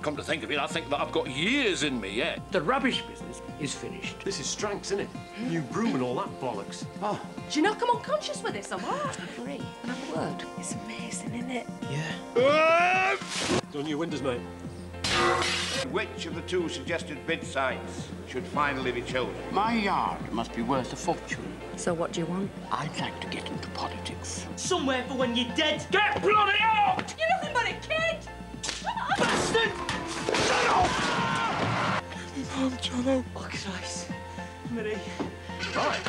come to think of it, I think that I've got years in me yet. The rubbish business is finished. This is Stranks, isn't it? New broom and all that bollocks. Oh. Do you not come unconscious with this or what? Marie, can I have a word? It's amazing, isn't it? Yeah. Done your windows, mate. Which of the two suggested bid sites should finally be chosen? My yard must be worth a fortune. So what do you want? I'd like to get into politics. Somewhere for when you're dead. Get bloody out! You're nothing but a kid! Bastard! Shut up! Oh, Jono. Oh, Christ. Marie. Right,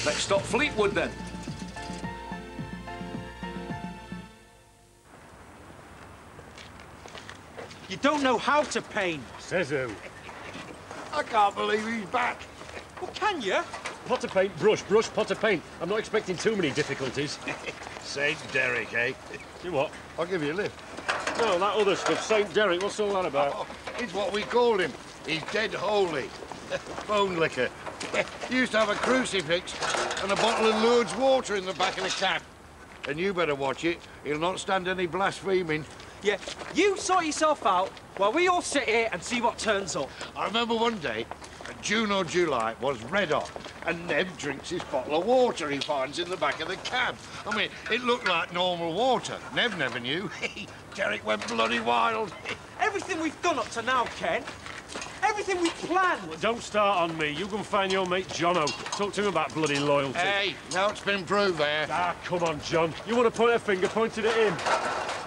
let's stop Fleetwood then. You don't know how to paint. Says who? I can't believe he's back. Well, can you? Pot of paint, brush, pot of paint. I'm not expecting too many difficulties. St. Derek, eh? You what? I'll give you a lift. No, that other stuff, St. Derek, what's all that about? Oh, it's what we called him. He's dead holy. Bone liquor. He used to have a crucifix and a bottle of Lourdes water in the back of the cab. And you better watch it. He'll not stand any blaspheming. Yeah, you sort yourself out while we all sit here and see what turns up. I remember one day, June or July, was red hot, and Nev drinks his bottle of water he finds in the back of the cab. I mean, it looked like normal water. Nev never knew. Derek went bloody wild. Everything we've done up to now, Ken, everything we planned was... Don't start on me. You go and find your mate Jono. Talk to him about bloody loyalty. Hey, now it's been proved there. Ah, come on, John. You want to point a finger, pointed at him.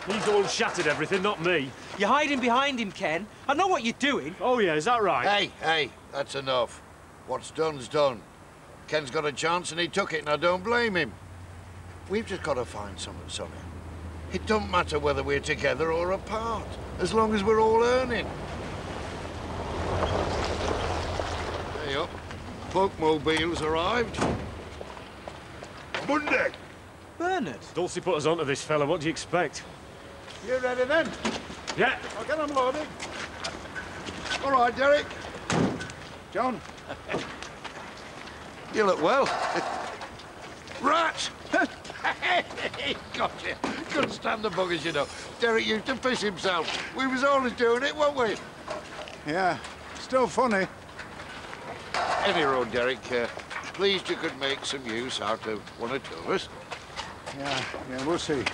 He's the one shattered everything, not me. You're hiding behind him, Ken. I know what you're doing. Oh, yeah, is that right? Hey, that's enough. What's done's done. Ken's got a chance and he took it, and I don't blame him. We've just got to find something, Sonny. It don't matter whether we're together or apart, as long as we're all earning. There you are. Bookmobile's arrived. Monday. Bernard. Dulcie put us onto this fella. What do you expect? You ready then? Yeah. I'll get unloaded. All right, Derek. John. You look well. Rat! Gotcha. Couldn't stand the buggers, you know. Derek used to piss himself. We was always doing it, weren't we? Yeah, still funny. Any road, Derek. Pleased you could make some use out of one or two of us. Yeah, we'll see.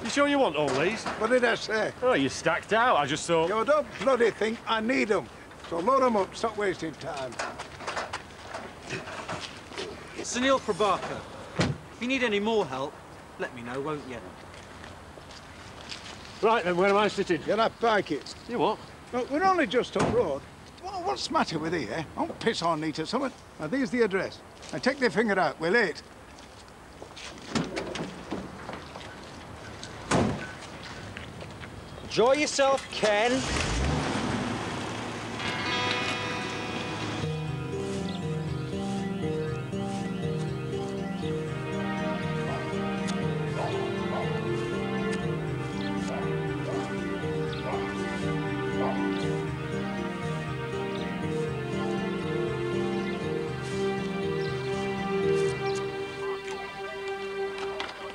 You sure you want all these? What did I say? Oh, you're stacked out. I just thought... You don't bloody think I need them. So load them up, stop wasting time. Sunil Prabhakar. If you need any more help, let me know, won't you? Right, then, where am I sitting? You'll have to bike it. You what? Look, we're only just up road. What's the matter with you, eh? Don't piss on me to something. Now, there's the address. Now, take the finger out. We're late. Enjoy yourself, Ken.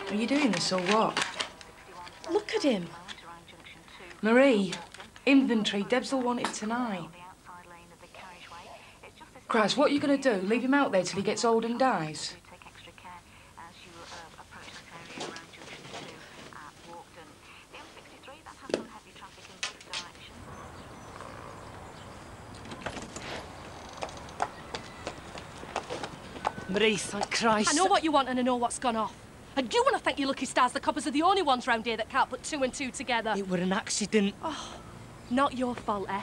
Are you doing this or what? Look at him. Marie, inventory. Debs will want it tonight. Christ, what are you going to do? Leave him out there till he gets old and dies? Marie, thank Christ. I know what you want and I know what's gone off. And you want to thank your lucky stars the coppers are the only ones round here that can't put two and two together. It were an accident. Oh, not your fault, eh?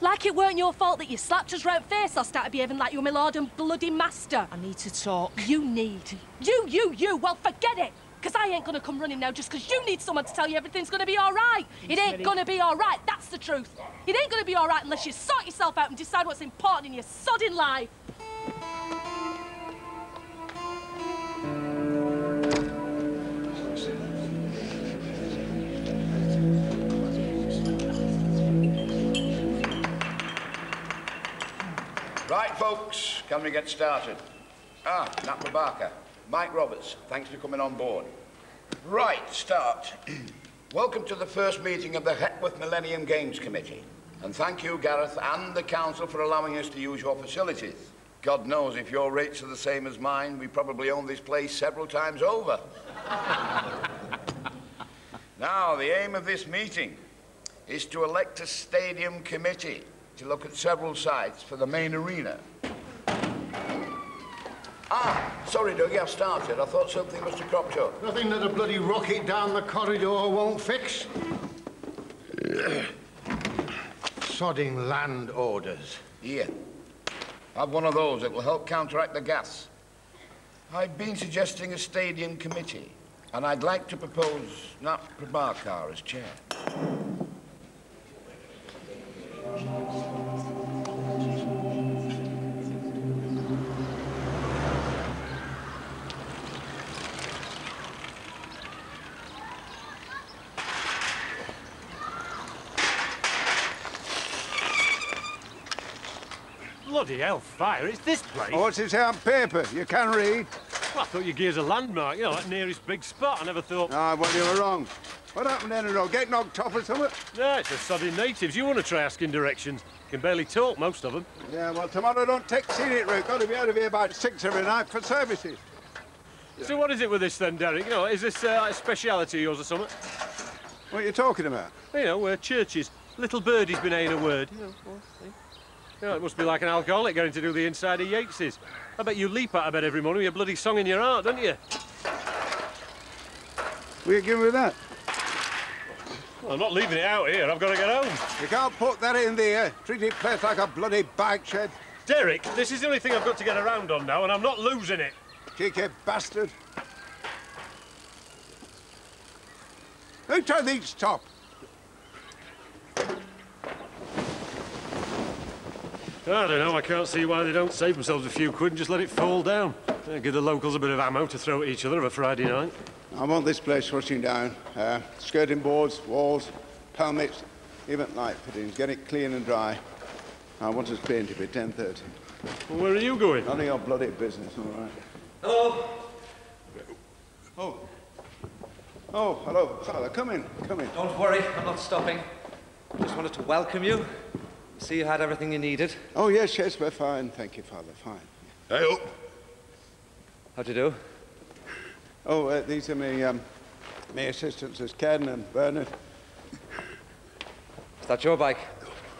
Like it weren't your fault that you slapped us round face or started behaving like you were my lord and bloody master. I need to talk. You need. You. Well, forget it. Because I ain't going to come running now just because you need someone to tell you everything's going to be all right. It ain't going to be all right. That's the truth. It ain't going to be all right unless you sort yourself out and decide what's important in your sodding life. Right, folks, can we get started? Nat Barker, Mike Roberts, thanks for coming on board. Right, start. Welcome to the first meeting of the Hepworth Millennium Games Committee. And thank you, Gareth, and the council for allowing us to use your facilities. God knows if your rates are the same as mine, we probably own this place several times over. Now, the aim of this meeting is to elect a stadium committee to look at several sites for the main arena. Ah, sorry, Dougie, I've started. I thought something must have cropped up. Nothing that a bloody rocket down the corridor won't fix. Sodding land orders. Here. Have one of those. It will help counteract the gas. I've been suggesting a stadium committee, and I'd like to propose Nat Prabhakar as chair. Bloody hell, fire, it's this place. Oh, what's it say on paper? You can read. Well, I thought your gear's a landmark, you know, that nearest big spot. I never thought... Ah, well, you were wrong. What happened then, Road? Get knocked off or something? No, it's the sodding natives. You want to try asking directions. Can barely talk, most of them. Yeah, well, tomorrow don't take scenic route. Got to be out of here about 6 every night for services. So what is it with this then, Derek? You know, is this like a speciality of yours or something? What are you talking about? You know, we're churches. Little birdie's been saying a word. You know, it must be like an alcoholic getting to do the inside of Yates's. I bet you leap out of bed every morning with a bloody song in your heart, don't you? Will you give me that? Well, I'm not leaving it out here. I've got to get home. You can't put that in there. Treat it place like a bloody bag shed. Derek, this is the only thing I've got to get around on now, and I'm not losing it. Cheeky bastard. Who tried these top? I don't know. I can't see why they don't save themselves a few quid and just let it fall down. Give the locals a bit of ammo to throw at each other of a Friday night. I want this place rushing down. Skirting boards, walls, pelmets, even light fittings. Get it clean and dry. I want us painted by 10:30. Well, where are you going? None of your bloody business, all right? Hello. Oh. Oh, hello, Father. Come in, come in. Don't worry, I'm not stopping. Just wanted to welcome you. See you had everything you needed. Oh, yes, yes, we're fine. Thank you, Father, fine. Hey, up. How'd you do? Oh, these are my assistants, as Ken and Bernard. Is that your bike?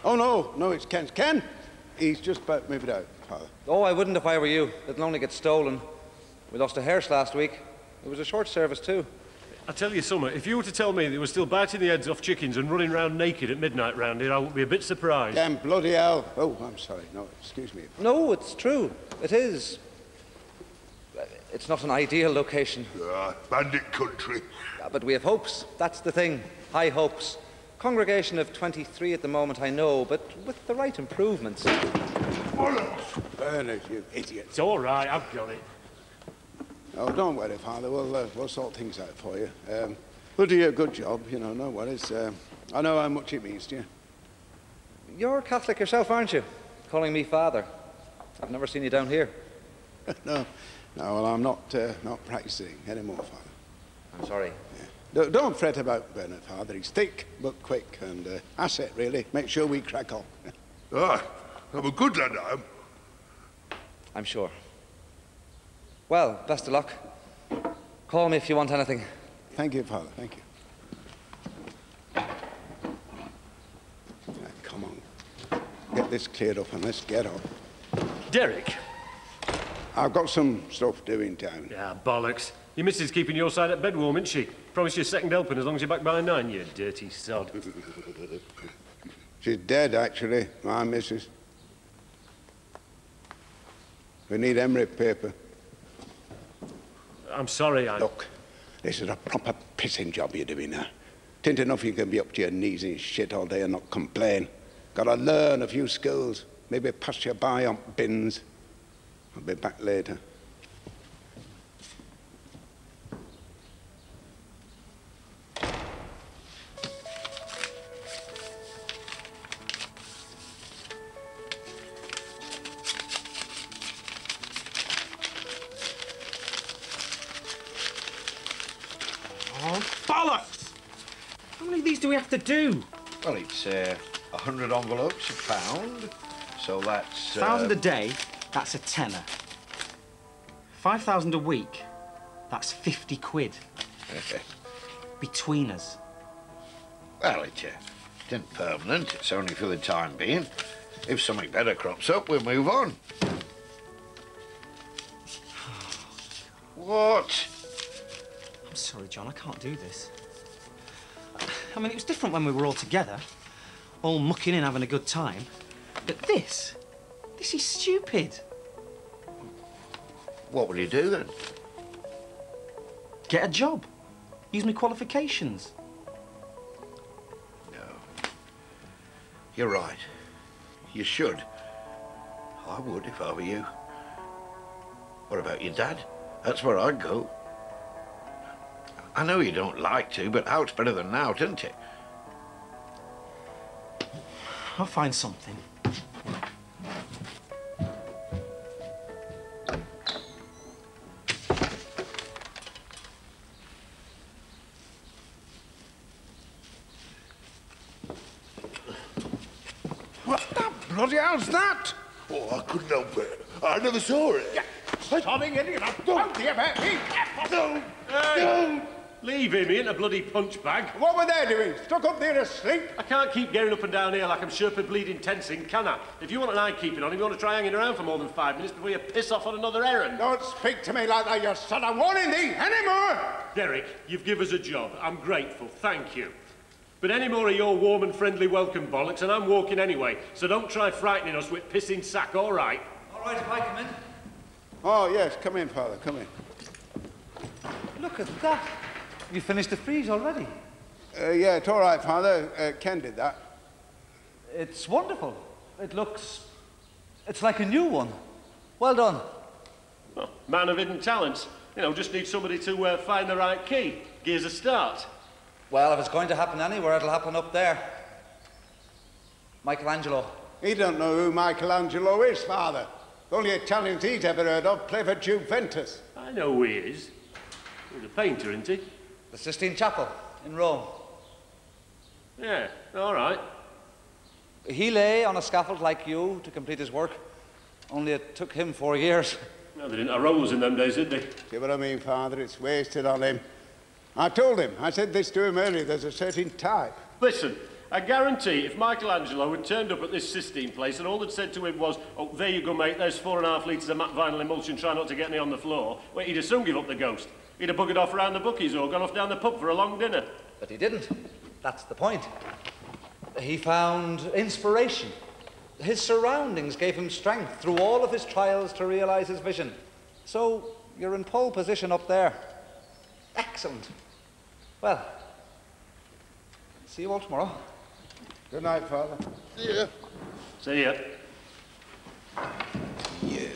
Oh, no, it's Ken's. Ken, he's just about moved out, Father. Oh, I wouldn't if I were you. It'll only get stolen. We lost a hearse last week. It was a short service, too. I tell you something, if you were to tell me they were still biting the heads off chickens and running round naked at midnight round here, I would be a bit surprised. Damn bloody hell. Oh, I'm sorry. No, excuse me. No, it's true. It is. It's not an ideal location. Bandit country. But we have hopes. That's the thing. High hopes. Congregation of 23 at the moment, I know, but with the right improvements. Bernard, you idiot. It's all right, I've got it. Oh, don't worry, Father. We'll sort things out for you. We'll do you a good job, you know, no worries. I know how much it means to you. You're Catholic yourself, aren't you? Calling me father. I've never seen you down here. No, well, I'm not practicing anymore, Father. I'm sorry. Yeah. Don't fret about Bernard, Father. He's thick but quick, and asset, really. Make sure we crack on. I'm a good lad, I am. I'm sure. Well, best of luck. Call me if you want anything. Thank you, Father. Thank you. Come on. Get this cleared up and let's get on. Derek. I've got some stuff doing town. Yeah, bollocks. Your missus keeping your side at bed warm, isn't she? Promise you a second helping as long as you're back by 9, you dirty sod. She's dead, actually, my missus. We need emery paper. I'm sorry, Look, this is a proper pissing job you're doing now. T'in't enough you can be up to your knees in shit all day and not complain. Gotta learn a few skills. Maybe pass you by on bins. I'll be back later. Oh, bollocks! How many of these do we have to do? Well, it's 100 envelopes, £1. So that's... 1,000 a day, that's a tenner. 5,000 a week, that's 50 quid. Between us. Well, it isn't permanent. It's only for the time being. If something better crops up, we'll move on. What? I'm sorry, John, I can't do this. I mean, it was different when we were all together, all mucking in, having a good time. But this is stupid. What will you do then? Get a job. Use my qualifications. No. You're right. You should. I would if I were you. What about your dad? That's where I'd go. I know you don't like to, but out's better than out, isn't it? I'll find something. What the bloody hell's that? Oh, I couldn't help it. I never saw it. Sodding idiot! Don't you bet me! No! Hey! No! Leave him, he ain't a bloody punch bag. What were they doing? Stuck up there asleep? I can't keep getting up and down here like I'm Sherpa bleeding tensing, can I? If you want an eye keeping on him, you want to try hanging around for more than 5 minutes before you piss off on another errand. Don't speak to me like that, you son. I'm warning thee anymore! Derek, you've given us a job. I'm grateful, thank you. But any more of your warm and friendly welcome bollocks, and I'm walking anyway, so don't try frightening us with pissing sack, all right? All right, if I come in. Oh, yes, come in, Father, come in. Look at that. You finished the frieze already. Yeah, it's all right, Father. Ken did that. It's wonderful. It's like a new one. Well done. Well, man of hidden talents. You know, just need somebody to find the right key. Gears a start. Well, if it's going to happen anywhere, it'll happen up there. Michelangelo. He don't know who Michelangelo is, Father. The only Italians he's ever heard of play for Juventus. I know who he is. He's a painter, isn't he? The Sistine Chapel in Rome. Yeah, all right. He lay on a scaffold like you to complete his work. Only it took him 4 years. No, they didn't have rollers in them days, did they? See what I mean, Father? It's wasted on him. I told him. I said this to him earlier. There's a certain type. Listen, I guarantee if Michelangelo had turned up at this Sistine place and all they'd said to him was, oh, there you go, mate, there's 4.5 litres of matte vinyl emulsion, try not to get any on the floor, well, he'd have soon give up the ghost. He'd have buggered off around the bookies or gone off down the pub for a long dinner. But he didn't. That's the point. He found inspiration. His surroundings gave him strength through all of his trials to realise his vision. So, you're in pole position up there. Excellent. Well, see you all tomorrow. Good night, Father. See ya. See ya. You.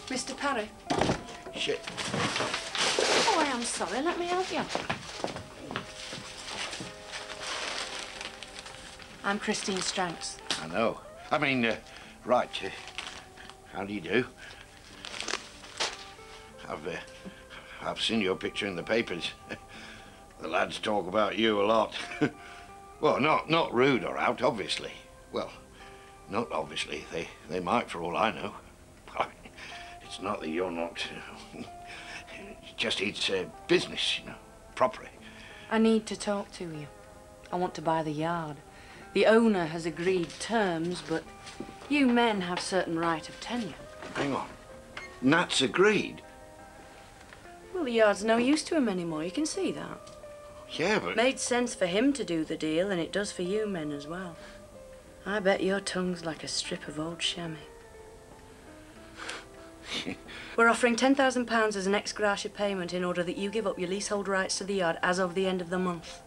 Mr. Parry. Shit. Oh, I am sorry. Let me help you. I'm Christine Stranks. I know. I mean, right. How do you do? I've seen your picture in the papers. The lads talk about you a lot. Well, not rude or out, obviously. Well, not obviously. They might, for all I know. It's not that you're not. Just it's business, you know, properly. I need to talk to you. I want to buy the yard. The owner has agreed terms, but you men have certain right of tenure. Hang on. Nat's agreed? Well, the yard's no use to him anymore. You can see that. Yeah, but... Made sense for him to do the deal, and it does for you men as well. I bet your tongue's like a strip of old chamois. We're offering £10,000 as an ex gratia payment in order that you give up your leasehold rights to the yard as of the end of the month.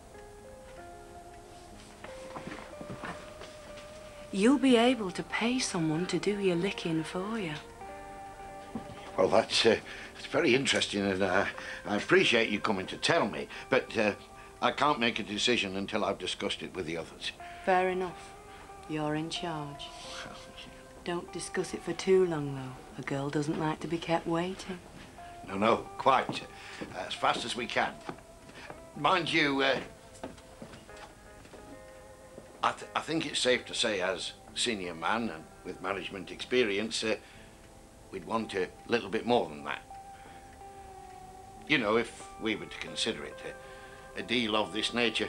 You'll be able to pay someone to do your licking for you. Well, It's very interesting, and I appreciate you coming to tell me, but I can't make a decision until I've discussed it with the others. Fair enough. You're in charge. Don't discuss it for too long, though. A girl doesn't like to be kept waiting. No, quite. As fast as we can. Mind you, I think it's safe to say, as senior man and with management experience, we'd want a little bit more than that. You know, if we were to consider it a deal of this nature.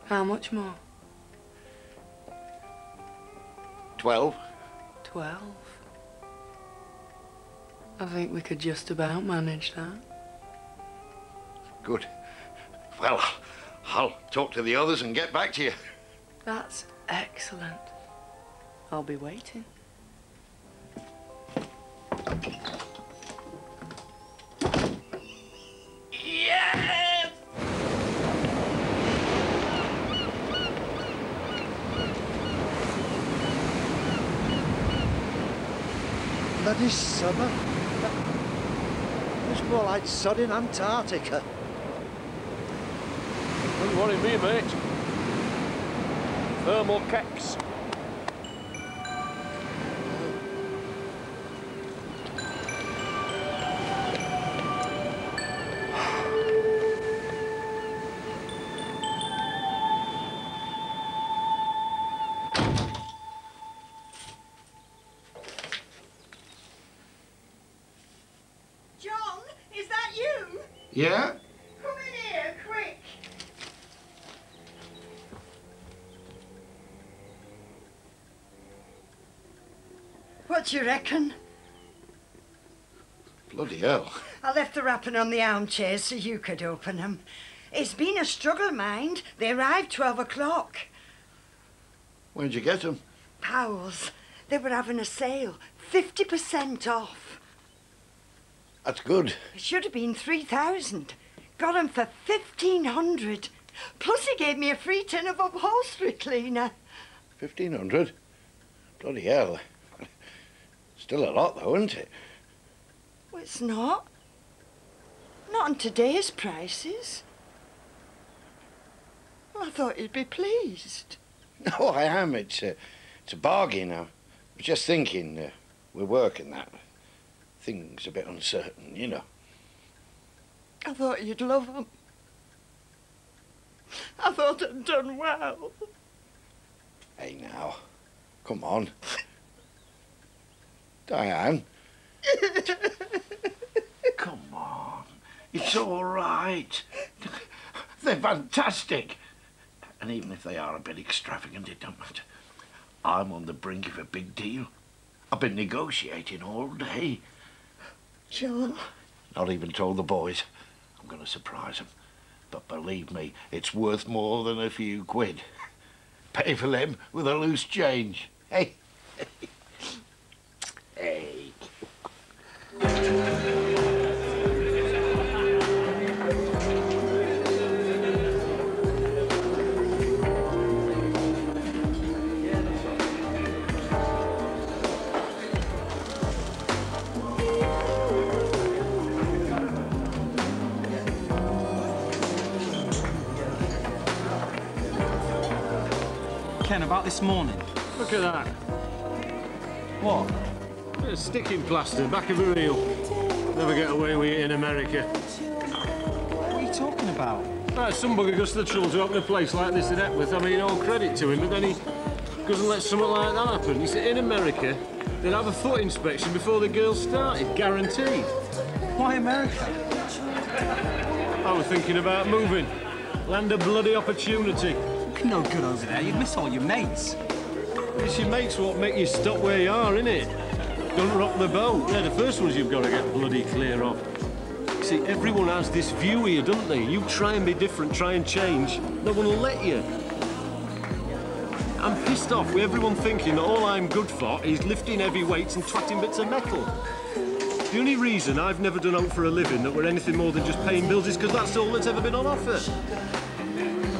How much more? 12. 12? I think we could just about manage that. Good. Well, I'll talk to the others and get back to you. That's excellent. I'll be waiting. Yes! Bloody summer. It's more like sod in Antarctica. Don't worry me, mate. Thermal kecks. John, is that you? Yeah? Come in here, quick. What do you reckon? Bloody hell. I left the wrapping on the armchairs so you could open them. It's been a struggle, mind. They arrived 12 o'clock. Where'd you get them? Powell's. They were having a sale. 50% off. That's good. It should have been 3,000. Got them for 1,500. Plus he gave me a free tin of upholstery cleaner. 1,500? Bloody hell. Still a lot, though, isn't it? Well, it's not. Not on today's prices. Well, I thought you'd be pleased. No, I am. It's a bargain. I was just thinking, we're working that. Things a bit uncertain, you know. I thought you'd love them. I thought I'd done well. Hey, now. Come on. Diane. Come on. It's all right. They're fantastic. And even if they are a bit extravagant, it don't matter. I'm on the brink of a big deal. I've been negotiating all day. John? Not even told the boys. I'm going to surprise them. But believe me, it's worth more than a few quid. Pay for them with a loose change. Hey. Hey. Ken, about this morning. Look at that. What? Bit of sticking plaster, back of a reel. Never get away with it in America. What are you talking about? Right, some bugger goes to the trouble to open a place like this at Epworth. I mean, all credit to him, but then he goes and lets something like that happen. He said in America, they'd have a foot inspection before the girls started, guaranteed. Why America? I was thinking about moving. Land of bloody opportunity. You're no good over there. You'd miss all your mates. It's your mates what make you stop where you are, innit? Don't rock the boat. They're the first ones you've got to get bloody clear of. See, everyone has this view here, don't they? You try and be different, try and change. No one will let you. I'm pissed off with everyone thinking that all I'm good for is lifting heavy weights and twatting bits of metal. The only reason I've never done out for a living that we're anything more than just paying bills is because that's all that's ever been on offer.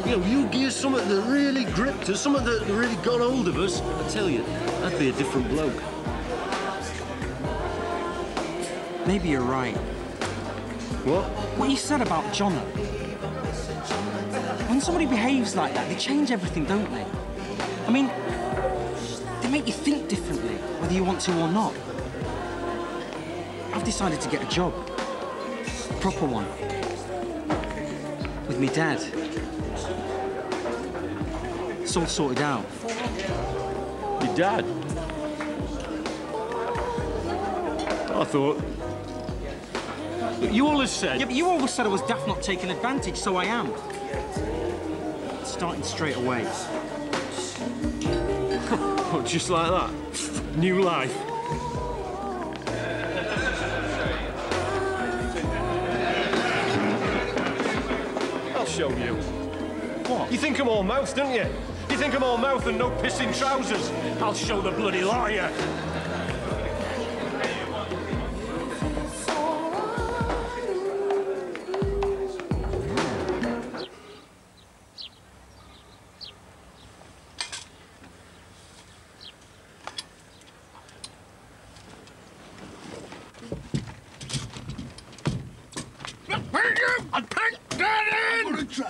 You know, you give us something that really gripped us, something that really got hold of us, I tell you, I'd be a different bloke. Maybe you're right. What? What you said about Jono. When somebody behaves like that, they change everything, don't they? I mean, they make you think differently, whether you want to or not. I've decided to get a job. A proper one. With me dad. It's all sorted out. Your dad? I thought... You always said... Yeah, but you always said I was daft not taking advantage, so I am. Starting straight away. Oh, just like that? New life? I'll show you. What? You think I'm all mouth, don't you? You think I'm all mouth and no pissing trousers? I'll show the bloody liar.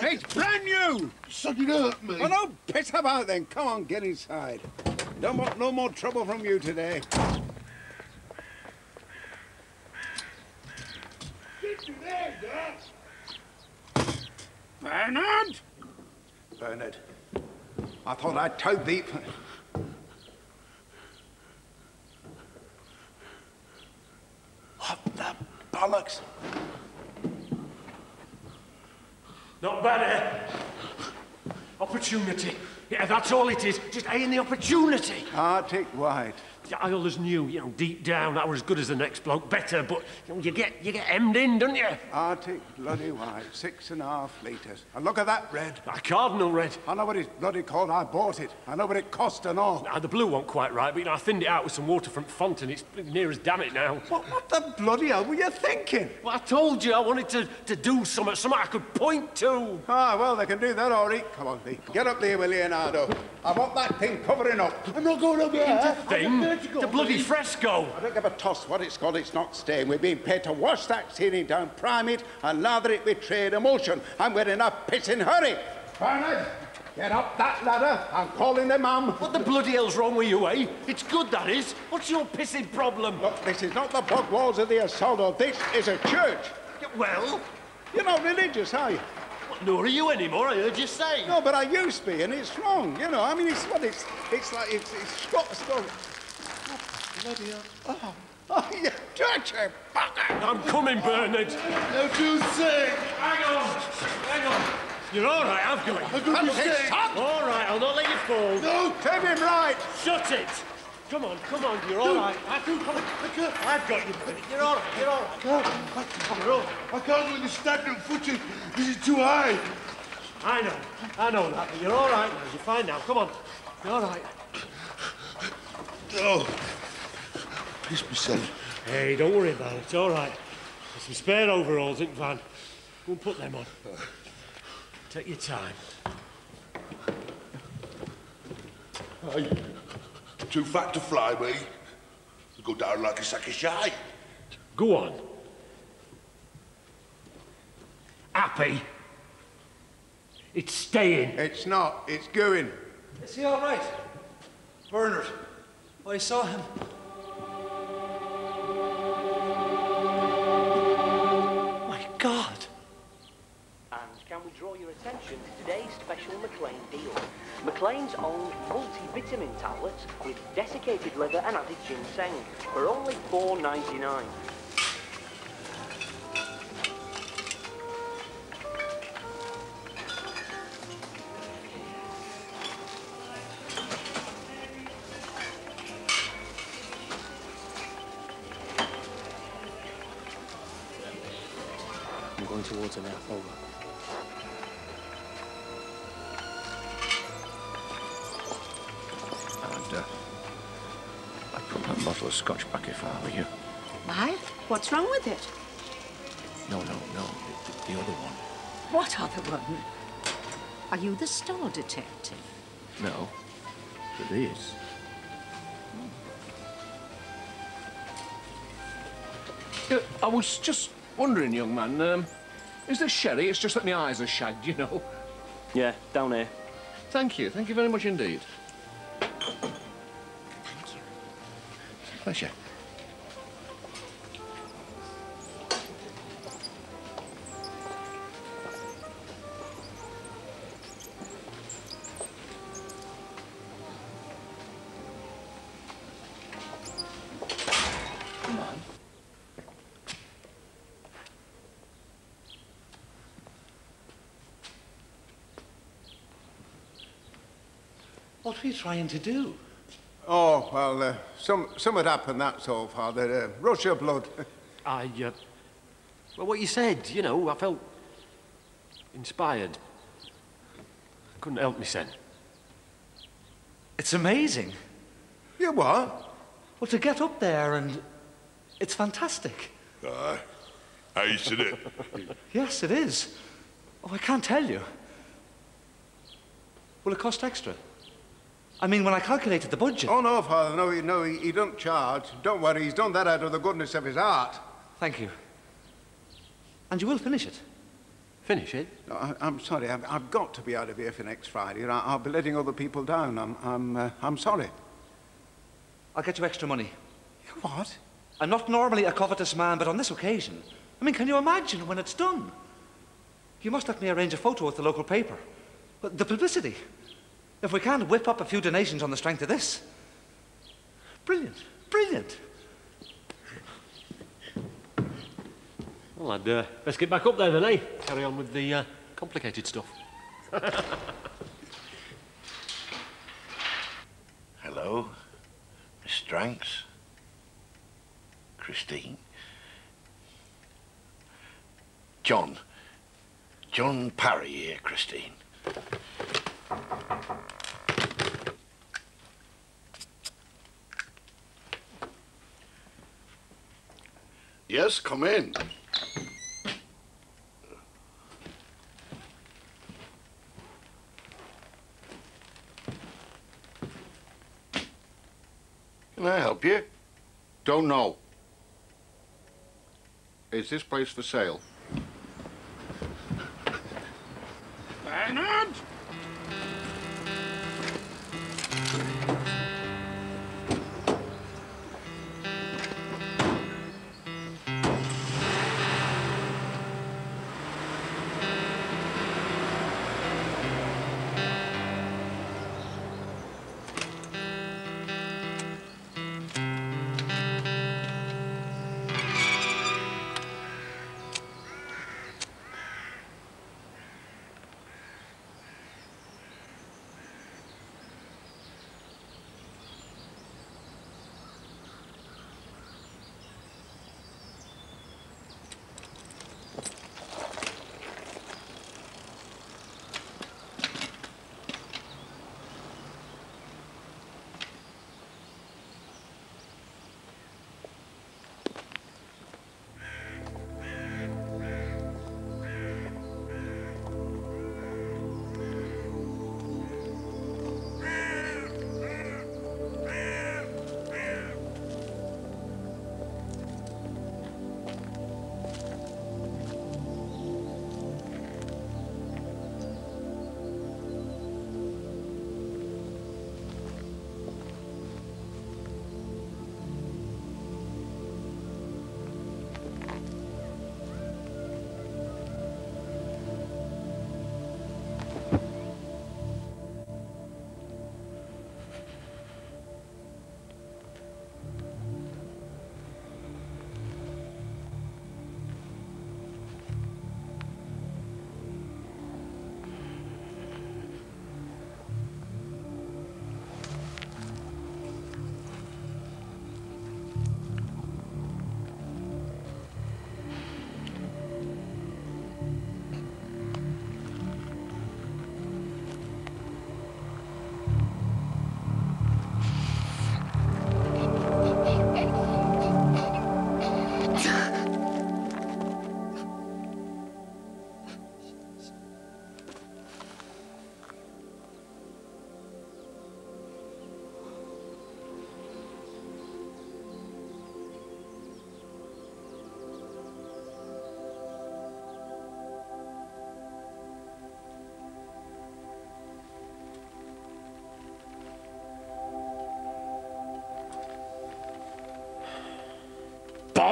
It's brand new! Suck it up, mate. Well, don't piss about then. Come on, get inside. Don't want no more trouble from you today. Bernard! Bernard, I thought I told thee... What the bollocks? Not bad, eh? Opportunity. Yeah, that's all it is. Just airing the opportunity. Arctic White. I always knew, you know, deep down, I was as good as the next bloke, better, but you know, you get hemmed in, don't you? Arctic bloody white, 6.5 litres. And look at that red. A cardinal red. I know what it's bloody called. I bought it. I know what it cost and all. Now, the blue wasn't quite right, but you know, I thinned it out with some waterfront font and it's near as damn it now. What the bloody hell were you thinking? Well, I told you I wanted to do something I could point to. Ah, well, they can do that, all right. Come on, Lee. Get up there with Leonardo. I want that thing covering up. I'm not going up there. Thing? The bloody fresco. I don't give a toss what it's got. It's not staying. We're being paid to wash that ceiling down, prime it, and lather it with trade emulsion. And we're in a pissing hurry. Bernard, get up that ladder. I'm calling the mum. What the bloody hell's wrong with you, eh? It's good, that is. What's your pissing problem? Look, this is not the block walls of the Assalto. This is a church. Well? You're not religious, are you? Nor are you anymore, I heard you say. No, but I used to be, and it's wrong, you know. I mean, it's like, it's Scots. Bloody hell. Oh, you dirty bugger! I'm coming, Bernard. No, too sick. Hang on. You're all right, I've got you. I'm sick. All right, I'll not let you fall. No. Take him right. Shut it. Come on, you're all right. I've got you. You're all right, you're all right. I can't understand the footing. This is too high. I know that, but you're all right now. You're fine now. Come on. You're all right. Oh. Piss myself. Hey, don't worry about it. It's all right. There's some spare overalls in the van. Go and put them on. Take your time. Hey, too fat to fly, me. You go down like a sack of shite. Go on. Happy. It's staying. It's not. It's going. Is he all right? Bernard. I saw him. My God. And can we draw your attention to today's special McLean deal? McLean's own multivitamin tablets with desiccated liver and added ginseng for only $4.99. I'm going towards her now. Over. And, I'd put that bottle of scotch back if I were you. Why? What's wrong with it? No, the other one. What other one? Are you the store detective? No, but this. I was just Wondering, young man, is this sherry? It's just that my eyes are shagged, you know. Yeah, down here. Thank you very much indeed. Thank you. Pleasure. Come on. What are you trying to do? Oh, well, something happened, that's all, Father. Rush of blood. Well, what you said, you know, I felt inspired. Couldn't help myself. It's amazing. You what? Well, to get up there and... It's fantastic. Ace, isn't it? Yes, it is. Oh, I can't tell you. Will it cost extra? I mean, when I calculated the budget... Oh, no, Father, no, he don't charge. Don't worry, he's done that out of the goodness of his heart. Thank you. And you will finish it? Finish it? No, I'm sorry, I've got to be out of here for next Friday. I'll be letting other people down. I'm sorry. I'll get you extra money. What? I'm not normally a covetous man, but on this occasion... I mean, can you imagine when it's done? You must let me arrange a photo with the local paper. But the publicity. If we can't whip up a few donations on the strength of this. Brilliant. Brilliant. Well, I'd best get back up there then, eh? Carry on with the complicated stuff. Hello, Miss Stranks. Christine. John Parry here, Christine. Yes, come in. Can I help you? Don't know. Is this place for sale? Bernard!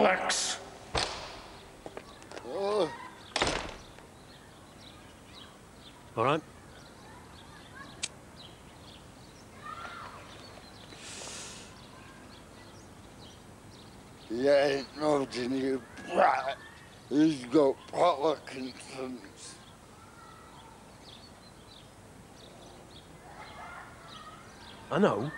Bollocks! Oh. All right. You ain't nothing, you brat. He's got Parkinson's. I know.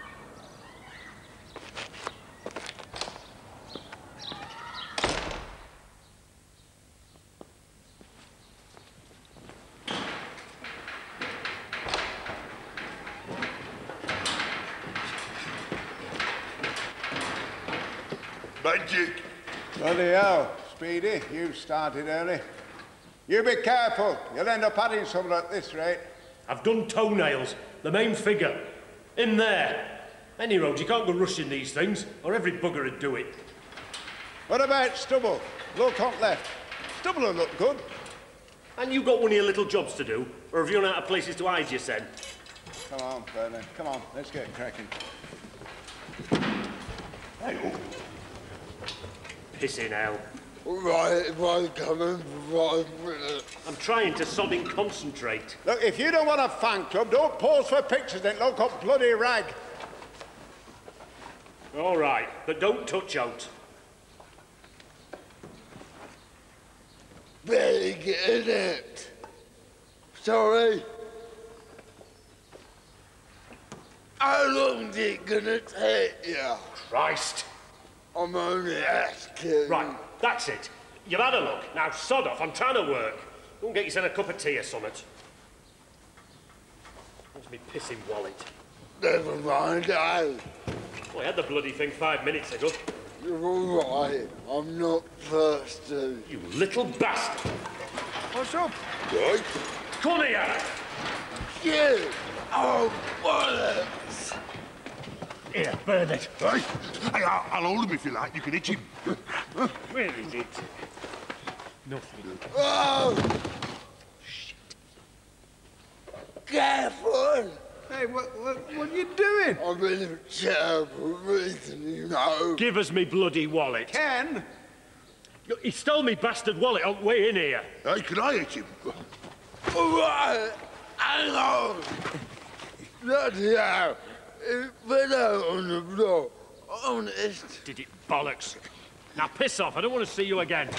Magic. Bloody hell, Speedy, you started early. You be careful, you'll end up adding something at this rate. I've done toenails, the main figure. In there. Any road, you can't go rushing these things, or every bugger would do it. What about stubble? Look on left. Stubble will look good. And you got one of your little jobs to do, or have you run out of places to hide your sen? Come on, Bernard, come on, let's get cracking. Hey, Pissing hell. Right, right, come in for 5 minutes. I'm trying to sodding concentrate. Look, if you don't want a fan club, don't pose for pictures and look up bloody rag. All right, but don't touch out. Big, innit? Sorry. How long's it gonna take you? Christ. I'm only asking. Right, that's it. You've had a look. Now sod off, I'm trying to work. Go and get yourself a cup of tea or something. Where's me pissing wallet? Never mind, Well, I had the bloody thing 5 minutes ago. You're all right. I'm not thirsty. You little bastard. What's up? Right. Come here. You! Oh, bollocks! Here, burn it. Right. Hey, I'll hold him if you like. You can itch him. Where is it? Nothing. Oh! Shit. Careful! Hey, what are you doing? I'm in a terrible reason, you know. Give us me bloody wallet. Ken? He stole me bastard wallet on the way in here. Hey, can I itch him? All right, hang on. Bloody hell. It fell out on the floor. Honest. Did it bollocks. Now piss off, I don't want to see you again.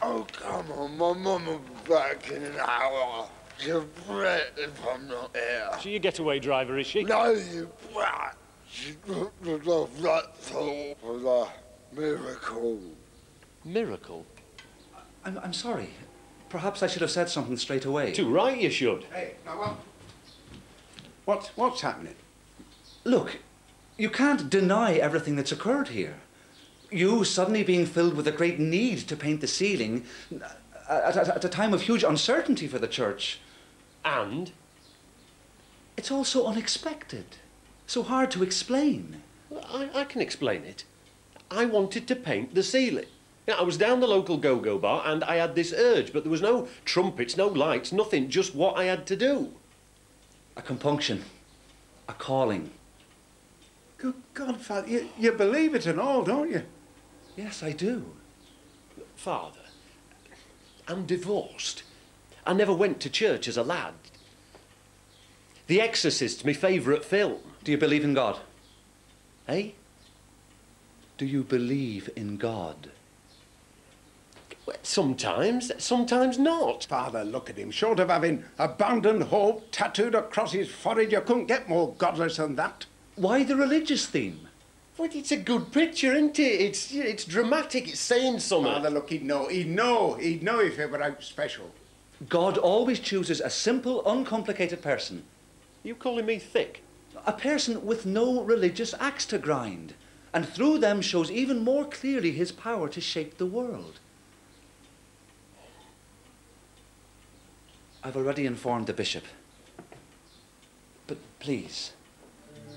Oh, come on, my mum will be back in an hour. She'll fret if I'm not here. She your getaway driver, is she? No, you brat. She dropped us off that thought for the miracle. Miracle? I'm sorry. Perhaps I should have said something straight away. Too right you should. Hey, now what? What's happening? Look, you can't deny everything that's occurred here. You suddenly being filled with a great need to paint the ceiling at a time of huge uncertainty for the church. And? It's all so unexpected, so hard to explain. Well, I can explain it. I wanted to paint the ceiling. I was down the local go-go bar and I had this urge, but there was no trumpets, no lights, nothing, just what I had to do. A compunction, a calling. Good God, Father, you believe it and all, don't you? Yes, I do. Father, I'm divorced. I never went to church as a lad. The Exorcist's my favourite film. Do you believe in God? Eh? Do you believe in God? Well, sometimes, sometimes not. Father, look at him. Short of having abandoned hope tattooed across his forehead, you couldn't get more godless than that. Why the religious theme? Well, it's a good picture, isn't it? It's dramatic, it's saying something. Father, look, he'd know if it were out special. God always chooses a simple, uncomplicated person. You calling me thick? A person with no religious axe to grind, and through them shows even more clearly his power to shape the world. I've already informed the bishop. But please,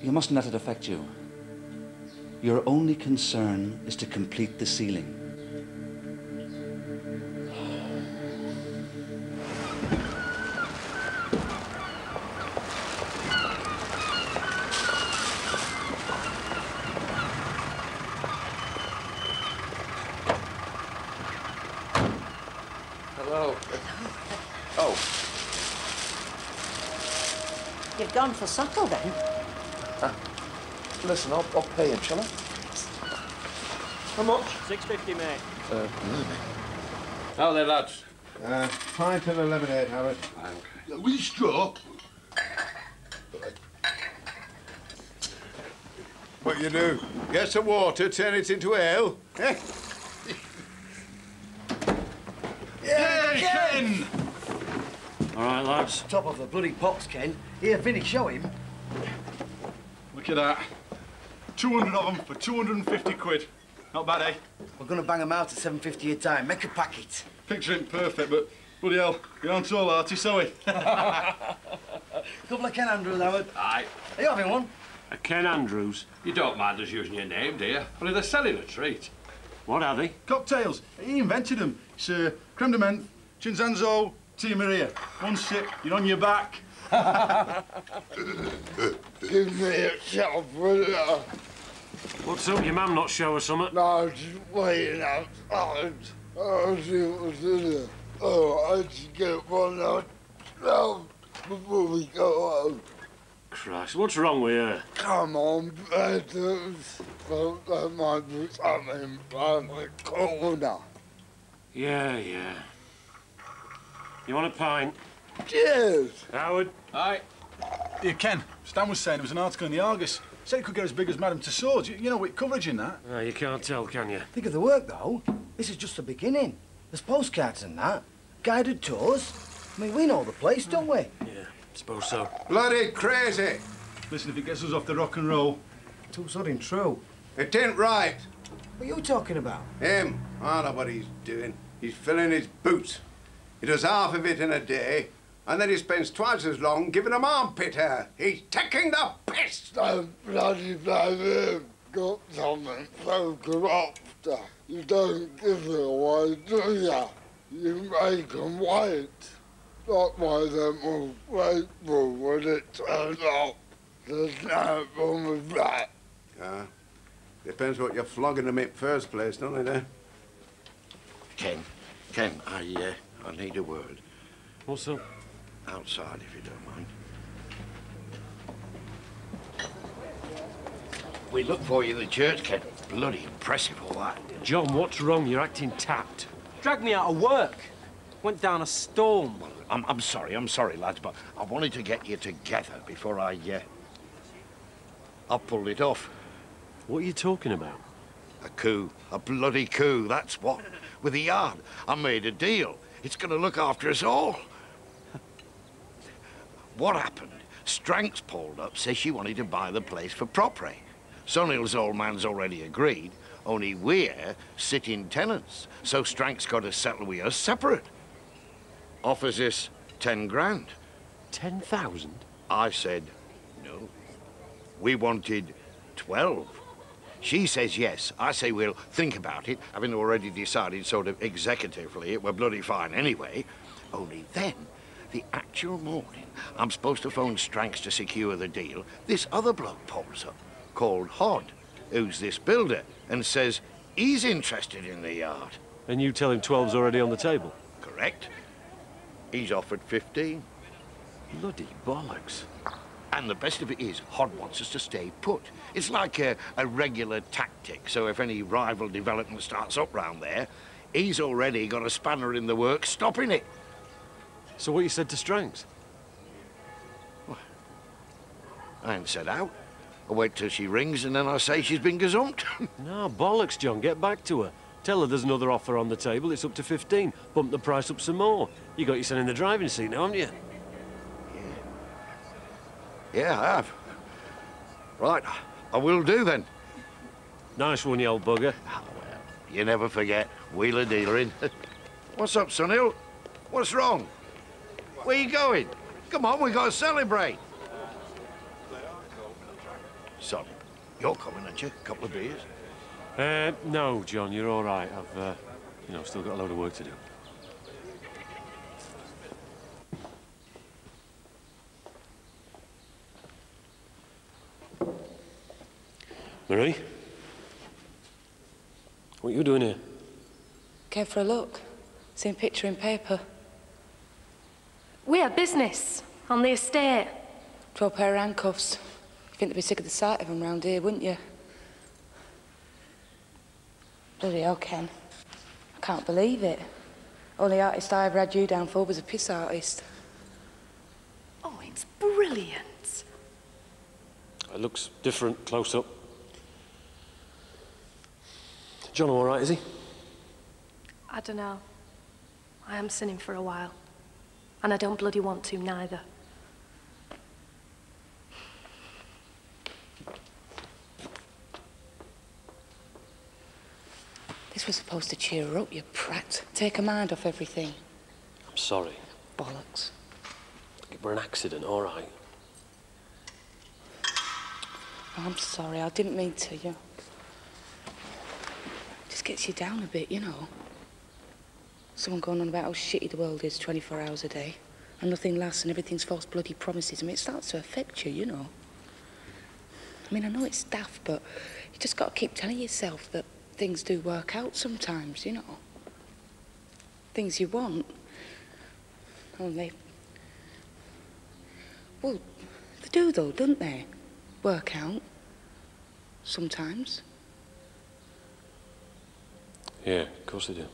you mustn't let it affect you. Your only concern is to complete the ceiling. Hello. Oh. You've gone for supper, then? Listen, I'll pay him, shall I? How much? £6.50, mate. How there, lads? Pint and a lemonade, Howard. Okay. Will you straw? What you do? Get some water, turn it into ale, eh? Yeah, Ken! All right, lads. Top of the bloody pox, Ken. Here, Vinny, show him. Look at that. 200 of them for 250 quid. Not bad, eh? We're gonna bang them out at 7.50 a time. Make a packet. Picture ain't perfect, but bloody hell, we aren't all artists, are we? Couple of Ken Andrews, Howard. Aye. Are you having one? A Ken Andrews. You don't mind us using your name, do you? Only they're selling a treat. What are they? Cocktails. He invented them. It's creme de menthe, Cinzanzo, Tia Maria. One sip, you're on your back. Give me a shot, brother. What's up? Your mum not show us something? No, just waiting outside. I'll see what's in there. Oh, I should get one out before we go home. Christ, what's wrong with her? Come on, brothers. Well, that might be something round the corner. Yeah. You want a pint? Cheers. Howard? Aye. Yeah, Ken, Stan was saying there was an article in the Argus. Said it could get as big as Madame Tussauds. You know, with coverage in that. Oh, you can't tell, can you? Think of the work, though. This is just the beginning. There's postcards and that. Guided tours. I mean, we know the place, don't we? Yeah, suppose so. Bloody crazy. Listen, if it gets us off the rock and roll. Too sudden true. It ain't right. What are you talking about? Him. I know what he's doing. He's filling his boots. He does half of it in a day, and then he spends twice as long giving them armpit hair. He's taking the piss. Don't bloody blame him. Got something so corrupt. You don't give it away, do ya? You make them wait. Like my them all grateful when it turns up. There's no wrong with that. Depends what you're flogging them in first place, don't it, eh? Ken, I need a word. What's up? Outside, if you don't mind. We looked for you in the church, Ken. Bloody impressive, all that. John, what's wrong? You're acting tapped. Dragged me out of work. Went down a storm. Well, I'm sorry, lads, but I wanted to get you together before I pulled it off. What are you talking about? A coup. A bloody coup, that's what. With the yard, I made a deal. It's going to look after us all. What happened? Strang's pulled up, says she wanted to buy the place for propre. Sonill's old man's already agreed, only we're sitting tenants, so Strang's got to settle with us separate. Offers us 10 grand. 10,000? I said no. We wanted 12. She says yes. I say we'll think about it, having already decided sort of executively it were bloody fine anyway. Only then, the actual morning I'm supposed to phone Stranks to secure the deal, this other bloke pops up, called Hod, who's this builder, and says he's interested in the yard. And you tell him 12's already on the table? Correct. He's offered 15. Bloody bollocks. And the best of it is, Hod wants us to stay put. It's like a regular tactic, so if any rival development starts up round there, he's already got a spanner in the works stopping it. So what you said to Strangs? Well, I ain't said out. I wait till she rings and then I say she's been gazumped. No, bollocks, John. Get back to her. Tell her there's another offer on the table. It's up to 15. Bump the price up some more. You got your son in the driving seat now, haven't you? Yeah, I have. Right, I will do then. Nice one, you old bugger. Oh, well, you never forget, wheeler dealing. What's up, Sunil? What's wrong? Where you going? Come on, we got to celebrate. Son, you're coming, aren't you? A couple of beers? No, John, you're all right. I've, still got a load of work to do. Marie? What are you doing here? Came for a look. Same picture in paper. We have business on the estate. 12 pair of handcuffs. You'd think they'd be sick of the sight of them round here, wouldn't you? Bloody hell, Ken. I can't believe it. Only artist I ever had you down for was a piss artist. Oh, it's brilliant. It looks different close up. John all right, is he? I don't know. I haven't seen him for a while. And I don't bloody want to, neither. This was supposed to cheer her up, you prat. Take her mind off everything. I'm sorry. Bollocks. It were an accident, all right. I'm sorry, I didn't mean to, you. Just gets you down a bit, you know. Someone going on about how shitty the world is 24 hours a day, and nothing lasts and everything's false bloody promises. I mean, it starts to affect you, you know. I mean, I know it's daft, but you just got to keep telling yourself that things do work out sometimes, you know. Things you want. Only... Well, they do though, don't they? Work out. Sometimes. Yeah, of course they do.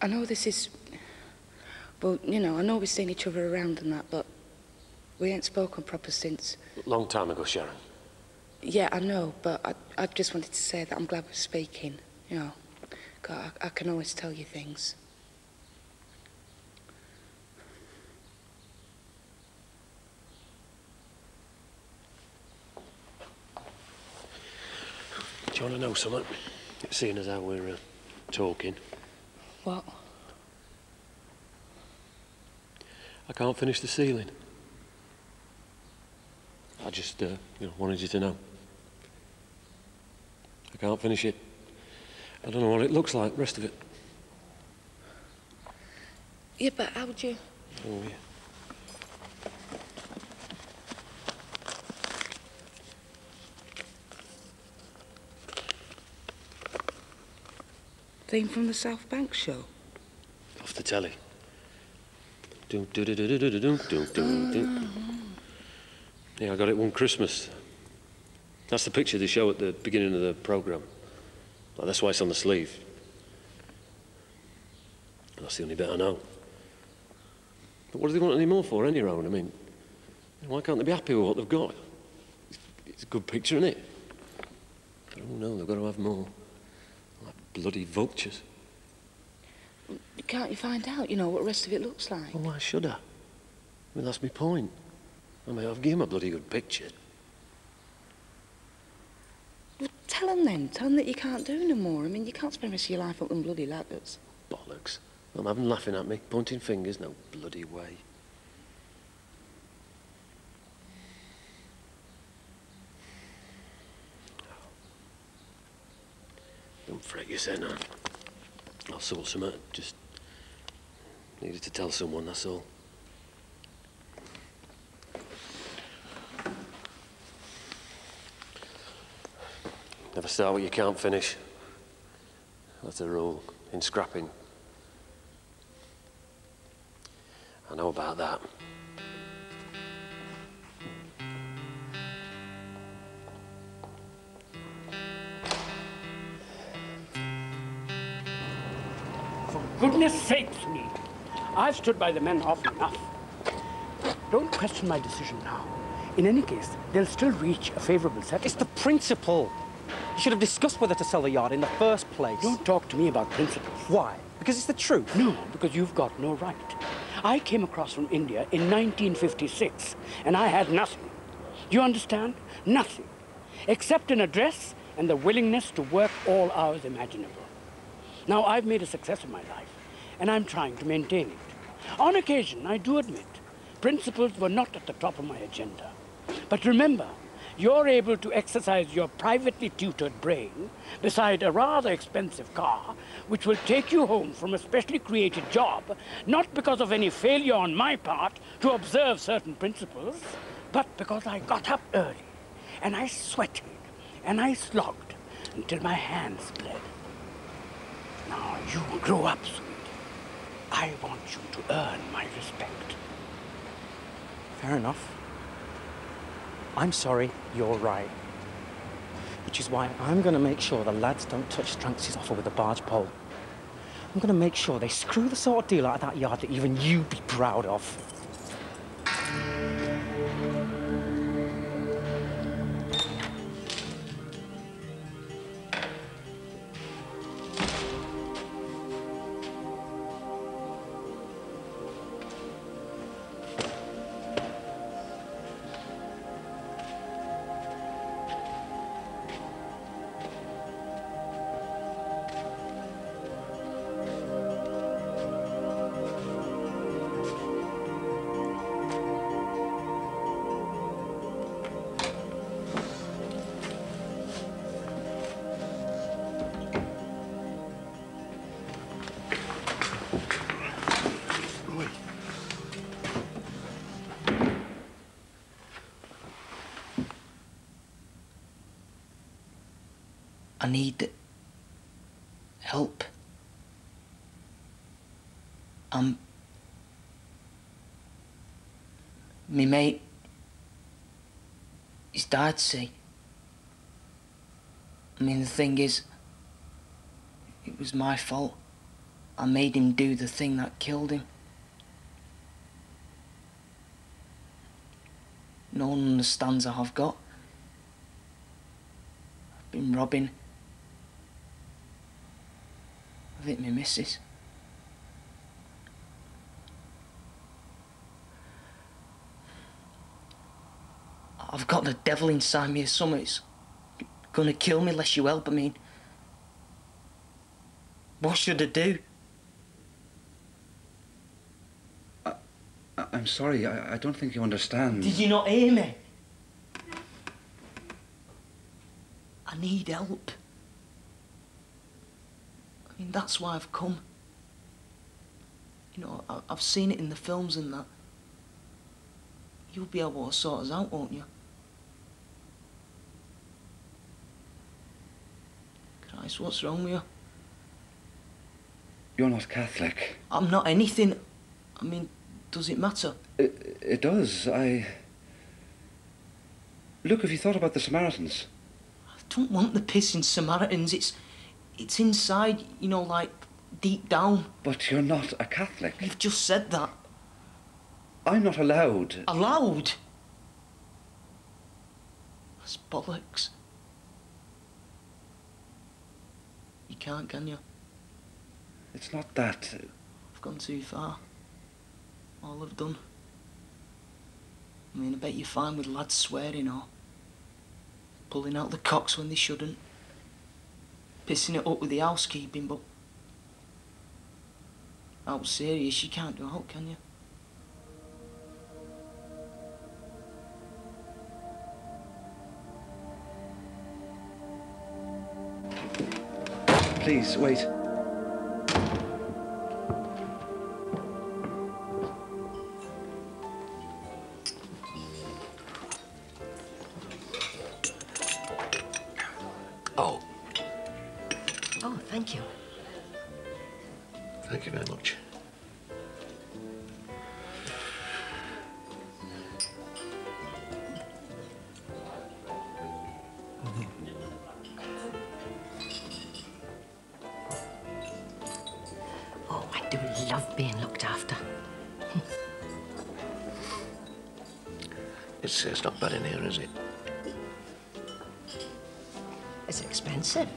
I know this is... Well, you know, I know we've seen each other around and that, but we ain't spoken proper since... Long time ago, Sharon. Yeah, I know, but I just wanted to say that I'm glad we're speaking, you know. 'Cause I can always tell you things. Do you want to know something? Seeing as how we're talking. What? I can't finish the ceiling. I just, you know, wanted you to know. I can't finish it. I don't know what it looks like, the rest of it. Yeah, but how would you... Oh, yeah. Theme from the South Bank show? Off the telly. Do do do do do do do do do do. Yeah, I got it one Christmas. That's the picture they show at the beginning of the programme. Well, that's why it's on the sleeve. That's the only bit I know. But what do they want any more for, any round? I mean, why can't they be happy with what they've got? It's a good picture, isn't it? But oh no, they've got to have more. Like bloody vultures. Can't you find out, you know, what the rest of it looks like? Well, why should I? I mean, that's my point. I mean, I've given them a bloody good picture. Well, tell them then. Tell them that you can't do no more. I mean, you can't spend the rest of your life up them bloody ladders. Bollocks. I'm having laughing at me, pointing fingers, no bloody way. Don't fret yourself now. I'll sort something. Just needed to tell someone, that's all. Never start what you can't finish. That's a rule in scrapping. I know about that. For goodness sakes, me. I've stood by the men often enough. Don't question my decision now. In any case, they'll still reach a favourable settlement. It's the principle. You should have discussed whether to sell the yard in the first place. Don't talk to me about principles. Why? Because it's the truth. No, because you've got no right. I came across from India in 1956, and I had nothing. Do you understand? Nothing. Except an address and the willingness to work all hours imaginable. Now, I've made a success of my life, and I'm trying to maintain it. On occasion, I do admit, principles were not at the top of my agenda. But remember, you're able to exercise your privately tutored brain beside a rather expensive car, which will take you home from a specially created job, not because of any failure on my part to observe certain principles, but because I got up early and I sweated, and I slogged until my hands bled. Now you grow up, sweet. I want you to earn my respect. Fair enough. I'm sorry, you're right. Which is why I'm going to make sure the lads don't touch Stranks' offer with a barge pole. I'm going to make sure they screw the sort of deal out of that yard that even you'd be proud of. I need help. Me mate, he's died, see. I mean, the thing is, it was my fault. I made him do the thing that killed him. No one understands how I've got. I've been robbing. I've hit me missus. I've got the devil inside me or something. It's gonna kill me unless you help. I mean, what should I do? I'm sorry, I don't think you understand. Did you not hear me? I need help. I mean, that's why I've come. You know, I've seen it in the films and that. You'll be able to sort us out, won't you? Christ, what's wrong with you? You're not Catholic. I'm not anything. I mean, does it matter? It does. Look, have you thought about the Samaritans? I don't want the pissing Samaritans. It's inside, you know, like, deep down. But you're not a Catholic. You've just said that. I'm not allowed. Allowed? That's bollocks. You can't, can you? It's not that. I've gone too far. All I've done. I mean, I bet you're fine with lads swearing or pulling out the cocks when they shouldn't. Pissing it up with the housekeeping, but out serious, you can't do out, can you? Please, wait. Oh. Oh, thank you. Thank you very much. Oh, I do love being looked after. It's not bad in here, is it? It's expensive.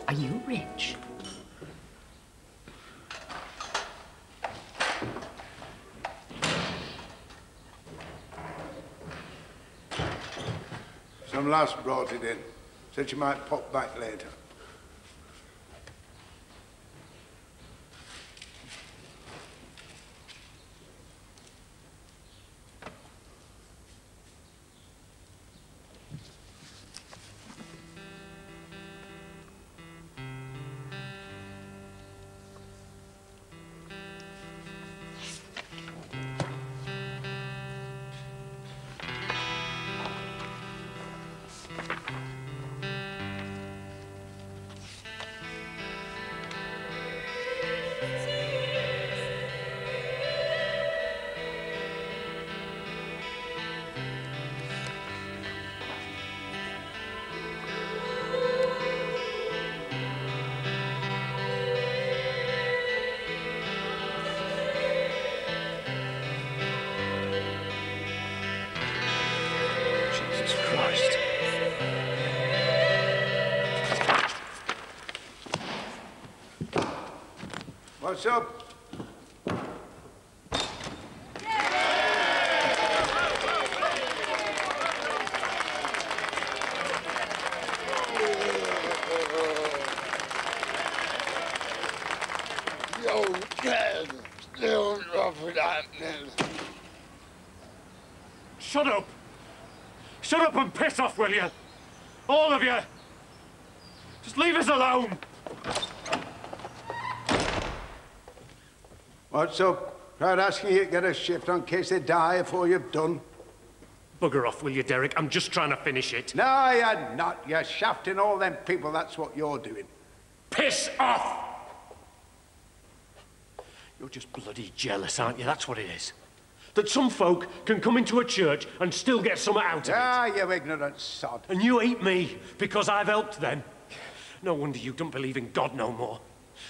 Are you rich? Some lass brought it in. Said she might pop back later. What's up? You can still offer that, Shut up! Shut up and piss off, will you? All of you! Just leave us alone! What's up? Crowd asking you to get a shift on case they die before you've done. Bugger off, will you, Derek? I'm just trying to finish it. No, you're not. You're shafting all them people. That's what you're doing. Piss off! You're just bloody jealous, aren't you? That's what it is. That some folk can come into a church and still get something out of it. Ah, you ignorant sod. And you hate me because I've helped them. No wonder you don't believe in God no more.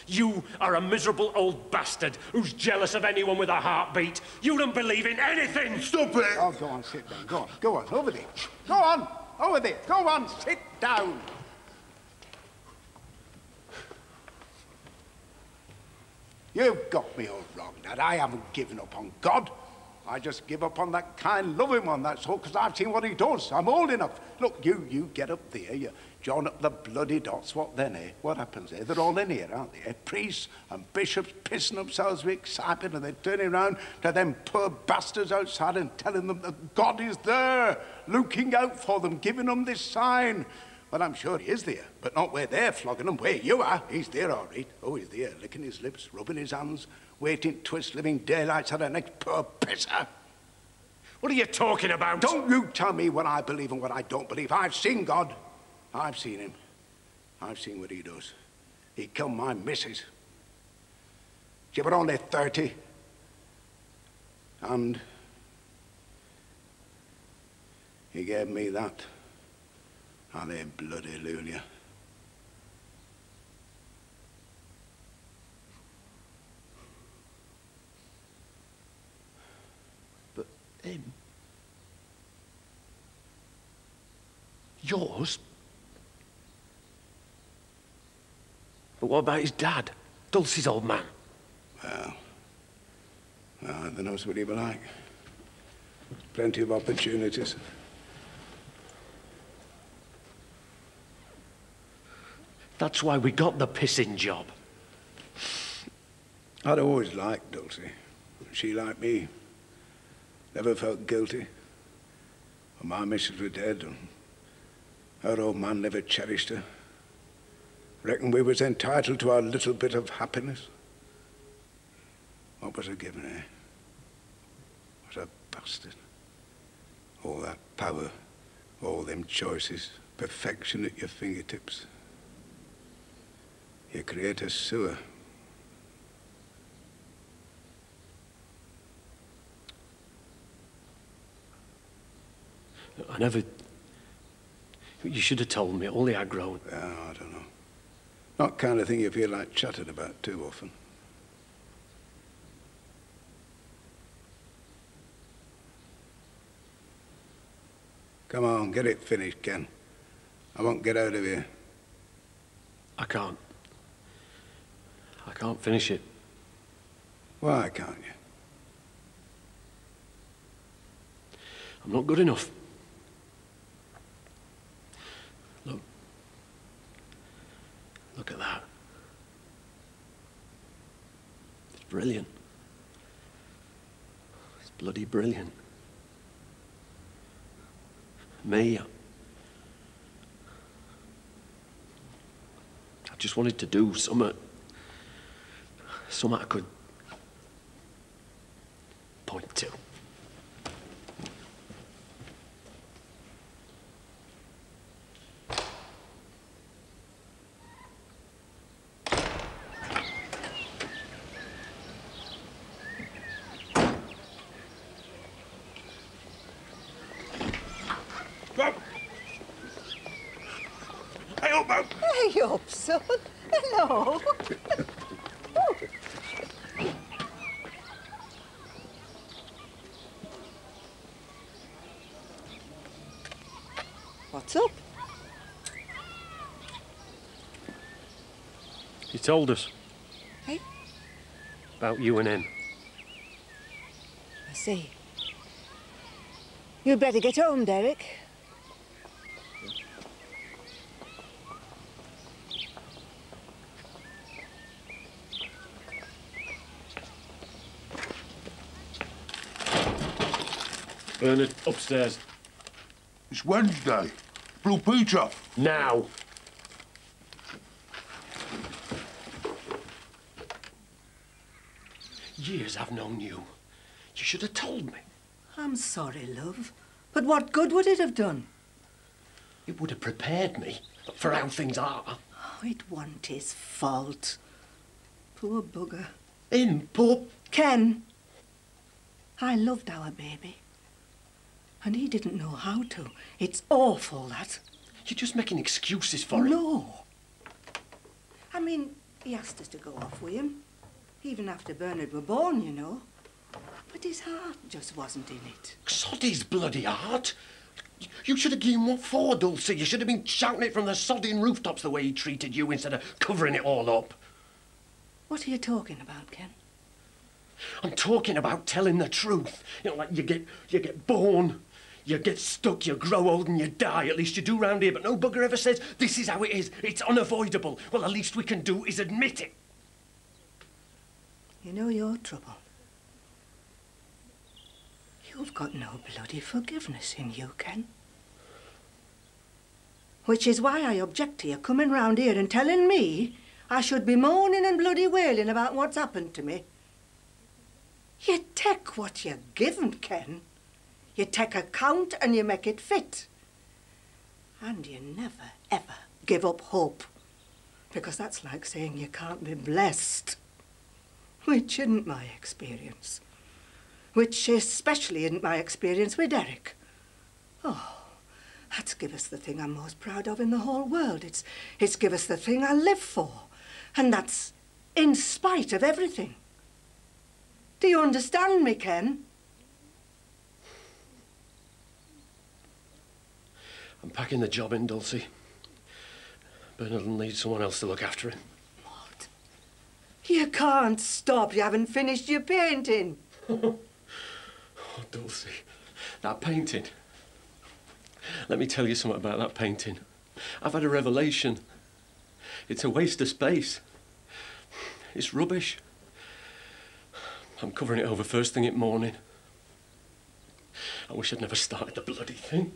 You are a miserable old bastard who's jealous of anyone with a heartbeat. You don't believe in anything. Stop it! Oh, go on, sit down. Go on, go on, over there. Go on, over there. Go on, sit down. You've got me all wrong, Dad. I haven't given up on God. I just give up on that kind, loving one, that's all, because I've seen what he does. I'm old enough. Look, you get up there, you join up the bloody dots. What then, eh? What happens there? They're all in here, aren't they? Eh? Priests and bishops pissing themselves with excitement, and they're turning around to them poor bastards outside and telling them that God is there, looking out for them, giving them this sign. Well, I'm sure he is there, but not where they're flogging him. Where you are, he's there, all right. Oh, he's there, licking his lips, rubbing his hands, waiting twist living daylights at the next poor pisser. What are you talking about? Don't you tell me what I believe and what I don't believe. I've seen God. I've seen him. I've seen what he does. He killed my missus. She was only 30. And he gave me that. Hallelujah. But him? Yours? But what about his dad? Dulcie's old man? Well, I don't know what he was like. Plenty of opportunities. That's why we got the pissing job. I'd always liked Dulcie. She liked me. Never felt guilty. When my missus was dead, and her old man never cherished her. Reckoned we was entitled to our little bit of happiness. What was I given, eh? What a bastard. All that power, all them choices, perfection at your fingertips. You create a sewer. I never... You should have told me, only I'd grown. Oh, I don't know. Not kind of thing you feel like chatting about too often. Come on, get it finished, Ken. I won't get out of here. I can't. I can't finish it. Why can't you? I'm not good enough. Look. Look at that. It's brilliant. It's bloody brilliant. Me, I just wanted to do something I could point to. Hey up, son. Hello. What's up? He told us. Hey? About you and him. I see. You'd better get home, Derek. Bernard, upstairs. It's Wednesday. Blue Peach off. Now. Years I've known you. You should have told me. I'm sorry, love. But what good would it have done? It would have prepared me for how things are. Oh, it wasn't his fault. Poor bugger. Him, poor... Ken. I loved our baby. And he didn't know how to. It's awful, that. You're just making excuses for him. No. I mean, he asked us to go off with him. Even after Bernard were born, you know. But his heart just wasn't in it. Sod his bloody heart. You should have given him what for, Dulcie. You should have been shouting it from the sodding rooftops the way he treated you instead of covering it all up. What are you talking about, Ken? I'm talking about telling the truth. You know, like you get born, you get stuck, you grow old and you die. At least you do round here, but no bugger ever says, this is how it is. It's unavoidable. Well, the least we can do is admit it. You know your trouble. You've got no bloody forgiveness in you, Ken. Which is why I object to you coming round here and telling me I should be moaning and bloody wailing about what's happened to me. You take what you're given, Ken. You take account and you make it fit. And you never, ever give up hope. Because that's like saying you can't be blessed. Which isn't my experience. Which especially isn't my experience with Derek. Oh, that's give us the thing I'm most proud of in the whole world. It's give us the thing I live for. And that's in spite of everything. Do you understand me, Ken? I'm packing the job in, Dulcie. Bernard will need someone else to look after him. What? You can't stop. You haven't finished your painting. Oh, Dulcie, that painting. Let me tell you something about that painting. I've had a revelation. It's a waste of space. It's rubbish. I'm covering it over first thing in the morning. I wish I'd never started the bloody thing.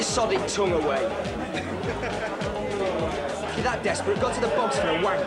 Sodding tongue away. If you're that desperate, go to the bogs for a wank.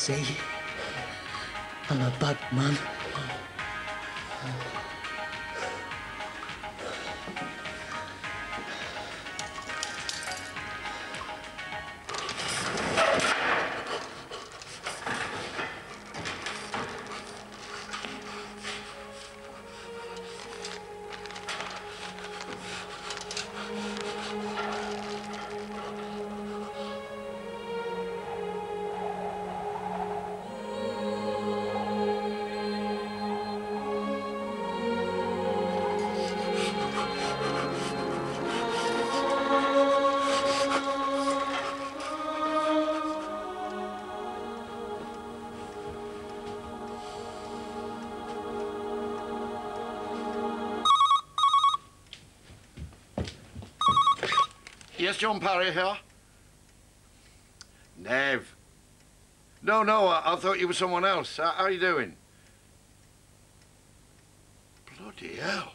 See? I'm a bad man. Yes, John Parry here. Nev. No, I thought you were someone else. How are you doing? Bloody hell.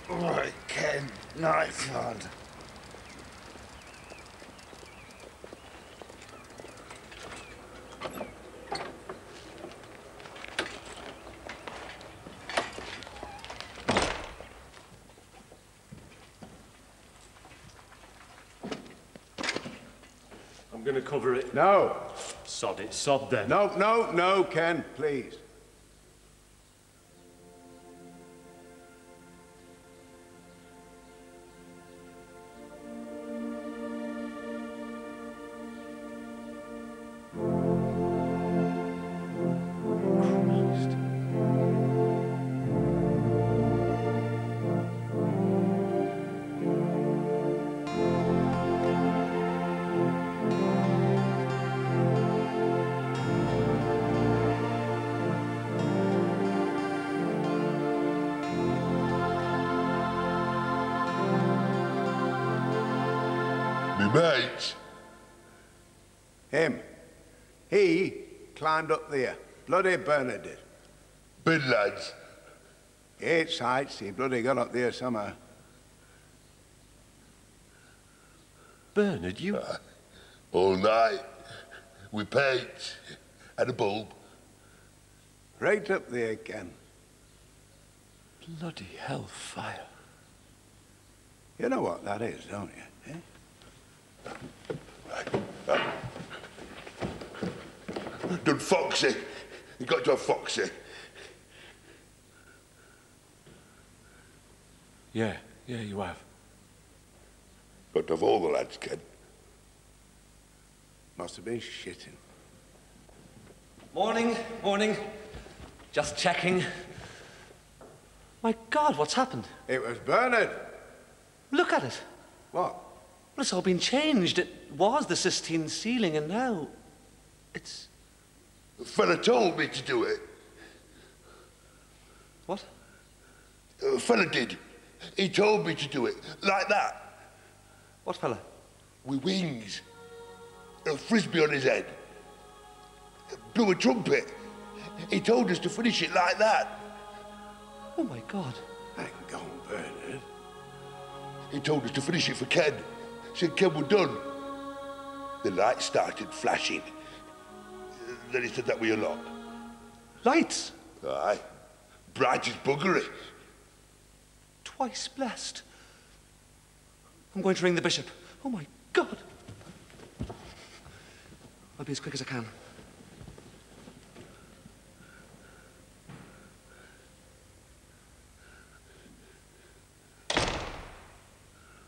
Right, Ken, nice one. I'm going to cover it. No. Sod it, sod them. No, Ken, please. Me mate. Him. He climbed up there. Bloody Bernard did. Bid lads. He hates heights. He bloody got up there somehow. Bernard, you... all night. With paints and a bulb. Right up there again. Bloody hellfire. You know what that is, don't you? Eh? Done foxy. You got to have foxy. Yeah, you have. Got to have all the lads, Ken. Must have been shitting. Morning. Just checking. My God, what's happened? It was Bernard. Look at it. What? Well, it's all been changed. It was the Sistine ceiling, and now it's... The fella told me to do it. What? The fella did. He told me to do it. Like that. What fella? With wings. And a frisbee on his head. Blew a trumpet. He told us to finish it like that. Oh, my God. Hang on, Bernard. He told us to finish it for Ken. Said Ken were done. The light started flashing. Then he said that we a lot. Lights? Aye. Bright as buggery. Twice blessed. I'm going to ring the bishop. Oh, my God. I'll be as quick as I can.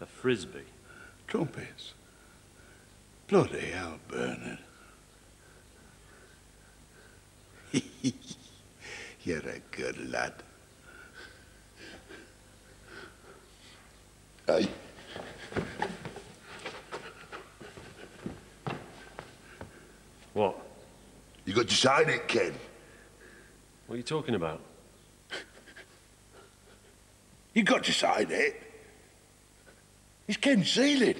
A frisbee. Trumpets. Bloody hell, Bernard. You're a good lad. Aye. What? You got to sign it, Ken. What are you talking about? You got to sign it. It's Ken's sealing.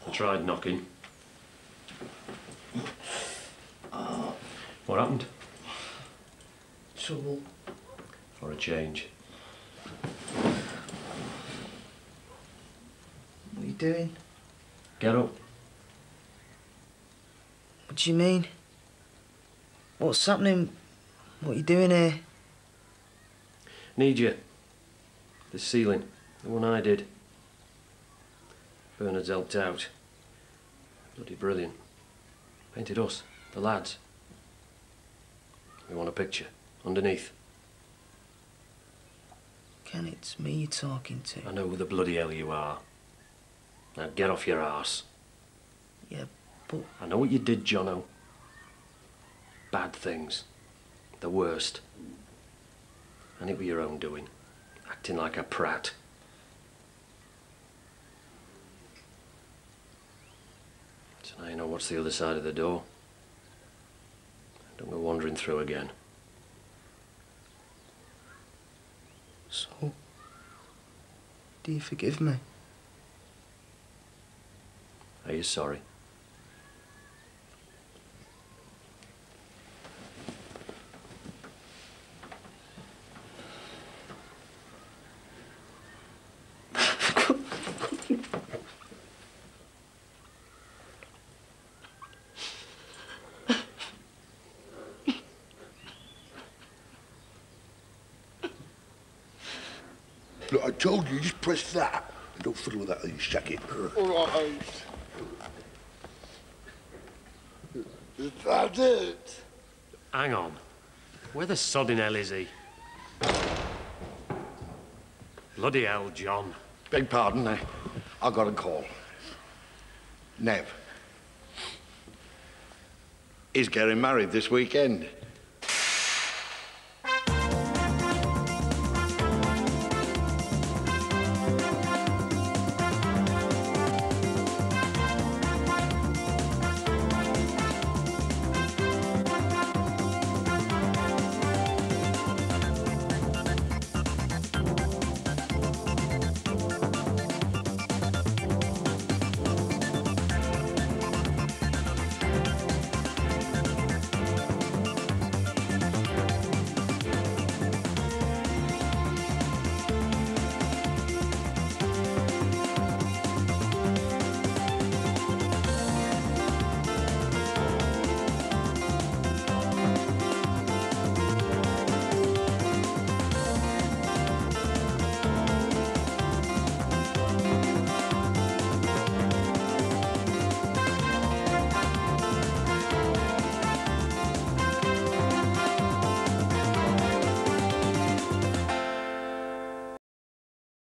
I tried knocking. What happened? Trouble. For a change. What are you doing? Get up. What do you mean? What's happening? What are you doing here? Need you. The ceiling. The one I did. Bernard's helped out. Bloody brilliant. Painted us, the lads. We want a picture, underneath. Ken, it's me you're talking to. I know who the bloody hell you are. Now get off your arse. Yeah, but... I know what you did, Jono. Bad things. The worst. And it were your own doing. Acting like a prat. So now you know what's the other side of the door. Don't go wandering through again. So, do you forgive me? Are you sorry? Look, I told you, just press that. And don't fiddle with that or you shack it. All right. Is that it? Hang on. Where the sodding hell is he? Bloody hell, John. Beg pardon, I got a call. Nev. He's getting married this weekend.